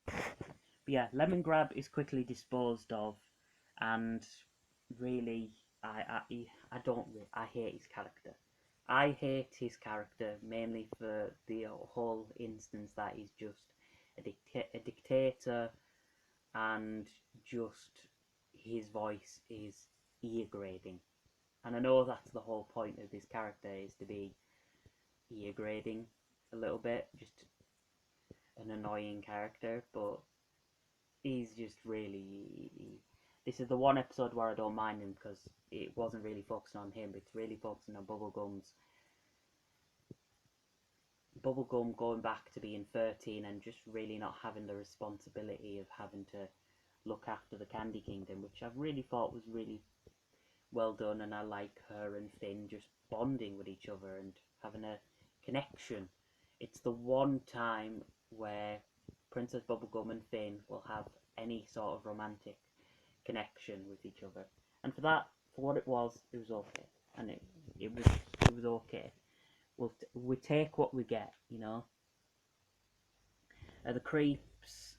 But yeah, Lemongrab is quickly disposed of, and really, I don't I hate his character. I hate his character mainly for the whole instance that he's just a dictator, and just his voice is ear grating. And I know that's the whole point of this character, is to be ear grading a little bit, just an annoying character, but he's just really. This is the one episode where I don't mind him because it wasn't really focusing on him. It's really focusing on Bubblegum going back to being 13 and just really not having the responsibility of having to look after the Candy Kingdom, which I really thought was really well done. And I like her and Finn just bonding with each other and having a connection. It's the one time where Princess Bubblegum and Finn will have any sort of romantic connection with each other. And for that, for what it was okay. And it was okay. We take what we get, you know. The creeps,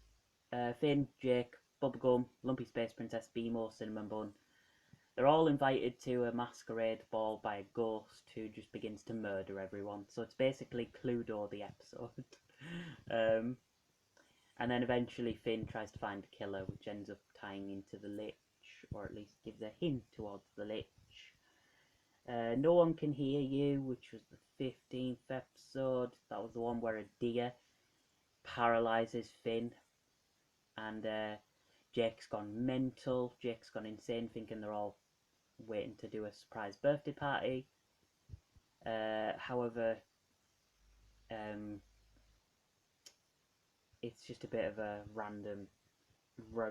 Finn, Jake, Bubblegum, Lumpy Space Princess, BMO, Cinnamon Bun. They're all invited to a masquerade ball by a ghost who just begins to murder everyone. So it's basically Cluedo the episode. um, and then eventually Finn tries to find a killer, which ends up tying into the Lich, or at least gives a hint towards the Lich. No One Can Hear You, which was the 15th episode. That was the one where a deer paralyzes Finn, and Jake's gone mental. Jake's gone insane, thinking they're all waiting to do a surprise birthday party. However, um, it's just a bit of a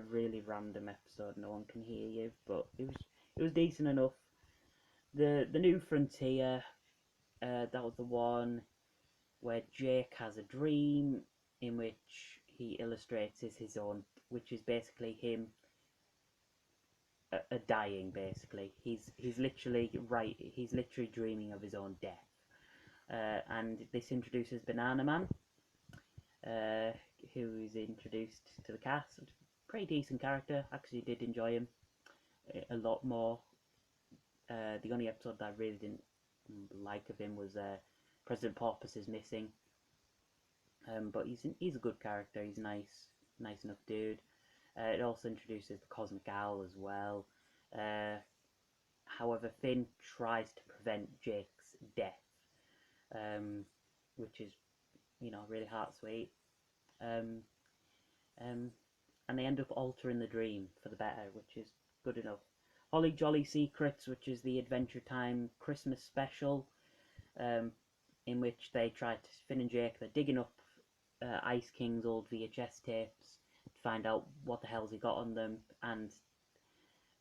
really random episode. No One Can Hear You, but it was decent enough. The New Frontier, that was the one where Jake has a dream in which he illustrates his own, which is basically him dying. Basically, he's literally dreaming of his own death. And this introduces Banana Man, who is introduced to the cast. Pretty decent character. Actually, did enjoy him a lot more. The only episode that I really didn't like of him was President Porpoise is missing. But he's a good character. He's nice enough dude. It also introduces the Cosmic Owl as well. However, Finn tries to prevent Jake's death, which is really heart-sweet. Um, um, and they end up altering the dream for the better, which is good enough. Holly Jolly Secrets, which is the Adventure Time Christmas special, in which they try to Finn and Jake, they're digging up Ice King's old VHS tapes to find out what the hell's he got on them, and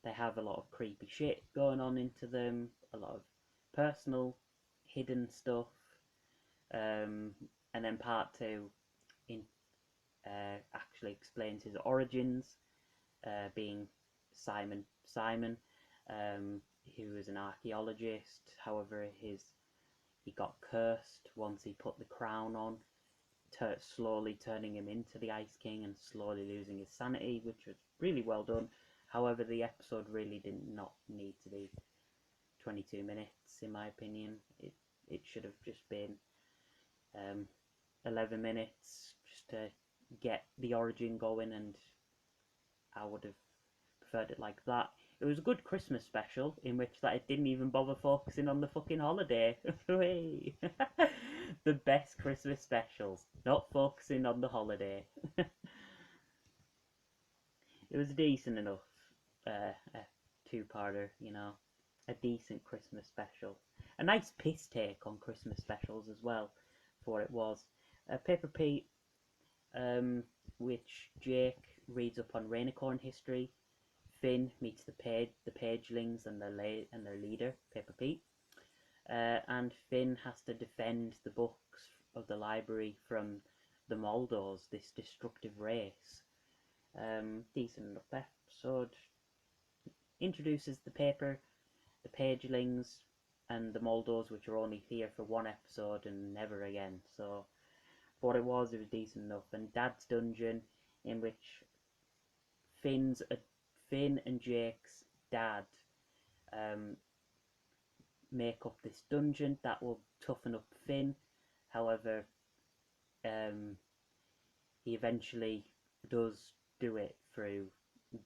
they have a lot of creepy shit going on into them, a lot of personal hidden stuff, and then part two actually explains his origins, being Simon, who was an archaeologist. However, he got cursed once he put the crown on, slowly turning him into the Ice King and slowly losing his sanity, which was really well done. However, the episode really did not need to be 22 minutes, in my opinion. It should have just been 11 minutes just to get the origin going, and I would have preferred it like that. It was a good Christmas special in which that it didn't even bother focusing on the fucking holiday. The best Christmas specials, not focusing on the holiday. It was decent enough, a two-parter, a decent Christmas special. A nice piss take on Christmas specials as well, for what it was. Paper Pete, which Jake reads up on Rainicorn history. Finn meets the pagelings and their leader, Paper Pete. And Finn has to defend the books of the library from the Moldors, this destructive race. Decent enough episode. Introduces the pagelings, and the Moldors, which are only here for one episode and never again. So, for what it was decent enough. And Dad's Dungeon in which Finn and Jake's dad make up this dungeon that will toughen up Finn. However, he eventually does do it through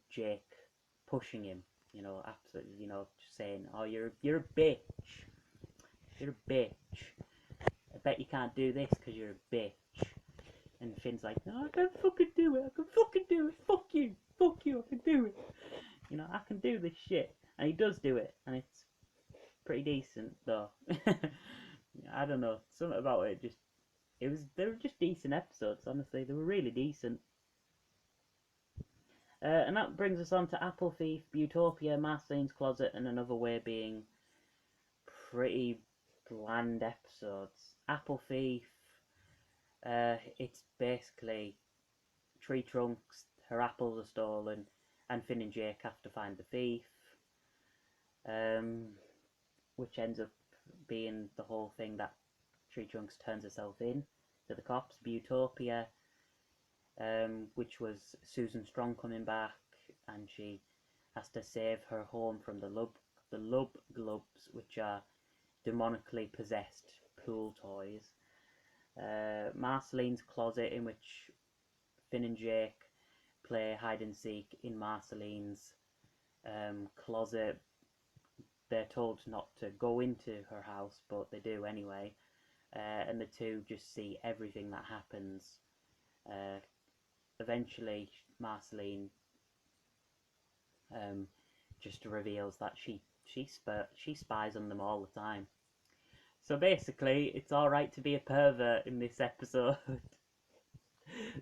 Jake pushing him. Absolutely. Just saying, "Oh, you're a bitch. You're a bitch. I bet you can't do this because you're a bitch." And Finn's like, "No, I can fucking do it. I can fucking do it. Fuck you. Fuck you. I can do it. I can do this shit." And he does do it, and it's pretty decent though. I don't know, something about it they were just decent episodes. Honestly, they were really decent. And that brings us on to Apple Thief, Buutopia, Marceline's Closet, and Another Way being pretty bland episodes. Apple Thief, it's basically Tree Trunks, her apples are stolen, and Finn and Jake have to find the thief. Which ends up being the whole thing that Tree Trunks turns herself in to the cops. Buutopia, which was Susan Strong coming back, and she has to save her home from the Lub Glubs, which are demonically possessed pool toys. Marceline's Closet, in which Finn and Jake play hide and seek in Marceline's closet. They're told not to go into her house, but they do anyway. And the two just see everything that happens. Eventually, Marceline just reveals that she spies on them all the time. So basically, it's alright to be a pervert in this episode.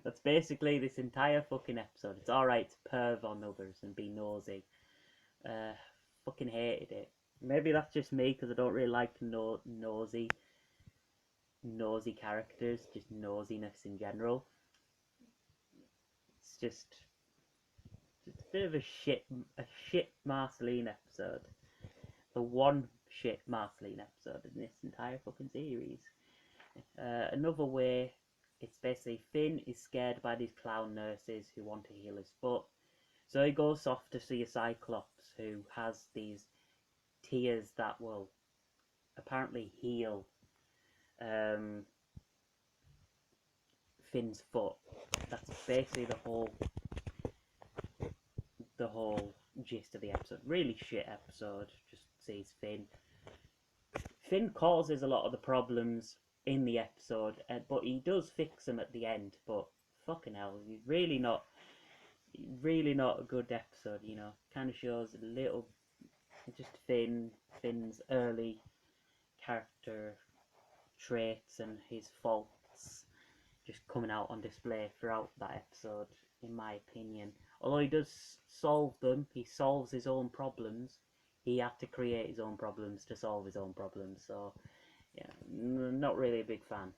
That's basically this entire fucking episode. It's alright to perv on others and be nosy. Fucking hated it. Maybe that's just me because I don't really like nosy characters, just nosiness in general. It's just a bit of a shit Marceline episode. The one shit Marceline episode in this entire fucking series. Another Way, it's basically Finn is scared by these clown nurses who want to heal his foot. So he goes off to see a Cyclops who has these tears that will apparently heal Finn's foot. That's basically the whole gist of the episode. Really shit episode. Just sees Finn. Finn causes a lot of the problems in the episode, but he does fix them at the end. But fucking hell, he's really not a good episode. Kind of shows a little just Finn's early character traits and his faults just coming out on display throughout that episode, in my opinion. Although he does solve them, he solves his own problems. He had to create his own problems to solve his own problems. So, yeah, not really a big fan.